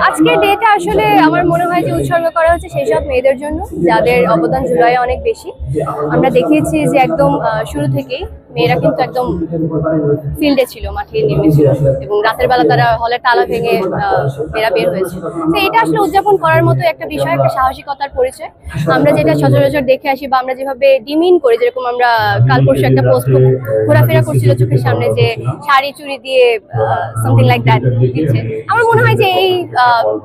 আজকের ডেটা আসলে আমার মনে হয় যে উৎসর্গ করা হচ্ছে সেই সব মেয়েদের জন্য যাদের অবদান জুলাইয়ে অনেক বেশি। আমরা দেখিয়েছি যে একদম শুরু থেকেই মেয়েরা কিন্তু একদম ফিল্ডে ছিল, মাঠে নেমেছিল এবং রাতের বেলা তারা হলের তালা ভেঙে মেয়েরা বের হয়েছে। তো এটা আসলে উদযাপন করার মতো একটা বিষয়, একটা সাহসিকতার পরিচয়। আমরা যেটা সচরাচর দেখে আসি বা আমরা যেভাবে ডিমিন করি, যেরকম আমরা কাল পরশু একটা পোস্ট ঘোরাফেরা করছিল চোখের সামনে যে শাড়ি চুড়ি দিয়ে সামথিং লাইক দ্যাট দিচ্ছে। আমার মনে হয় যে এই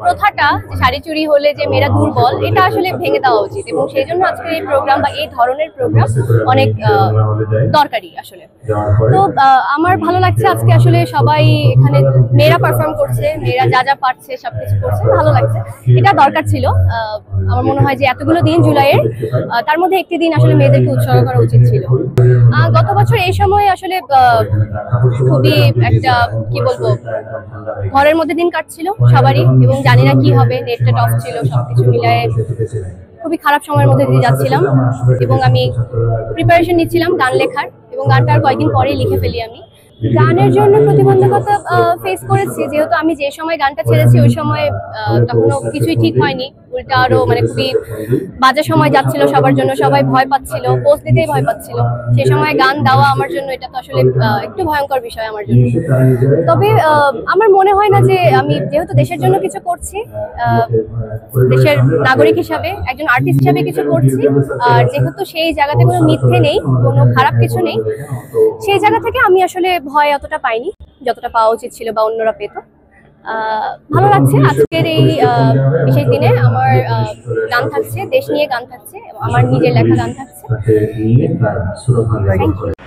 প্রথাটা যে শাড়ি চুড়ি হলে যে মেয়েরা দুর্বল, এটা আসলে ভেঙে দেওয়া উচিত এবং সেই জন্য আজকের এই প্রোগ্রাম বা এই ধরনের প্রোগ্রাম অনেক দরকারি আসলে। তো আমার ভালো লাগছে আজকে আসলে সবাই এখানে মেয়েরা পারফর্ম করছে, মেয়েরা যা যা পারছে সবকিছু করছে, ভালো লাগছে। এটা দরকার ছিল। আমার মনে হয় যে এতগুলো দিন জুলাইয়ের, তার মধ্যে একটি দিন আসলে মেয়েদেরকে উৎসর্গ করা উচিত ছিল। গত বছর এই সময় আসলে খুবই একটা কি বলবো ঘরের মধ্যে দিন কাটছিল সবারই, এবং জানি না কি হবে, নেটটা অফ ছিল, সবকিছু মিলায়ে খুবই খারাপ সময়ের মধ্যে দিয়ে যাচ্ছিলাম এবং আমি প্রিপারেশন নিচ্ছিলাম গান লেখার, এবং গানটা আর কয়েকদিন পরেই লিখে ফেলি। আমি গানের জন্য প্রতিবন্ধকতা ফেস করেছি, যেহেতু আমি যে সময় গানটা ছেড়েছি ওই সময় তখনও কিছুই ঠিক হয়নি, উল্টা আরো মানে খুবই বাজে সময় যাচ্ছিল সবার জন্য, সবাই ভয় পাচ্ছিল, পোস্ট দিতেই ভয় পাচ্ছিল। সেই সময় গান দেওয়া আমার জন্য এটা তো আসলে একটু ভয়ঙ্কর বিষয় আমার জন্য। তবে আমার মনে হয় না যে আমি যেহেতু দেশের জন্য কিছু করছি, দেশের নাগরিক হিসাবে একজন আর্টিস্ট হিসাবে কিছু করছি, আর যেহেতু সেই জায়গাতে কোনো মিথ্যে নেই, কোনো খারাপ কিছু নেই, সেই জায়গা থেকে আমি আসলে ভয় অতটা পাইনি যতটা পাওয়া উচিত ছিল বা অন্যরা পেত। ভালো লাগছে আজকের এই বিশেষ দিনে। আমার গান থাকছে, দেশ নিয়ে গান থাকছে, আমার নিজের লেখা গান থাকছে। Thank you.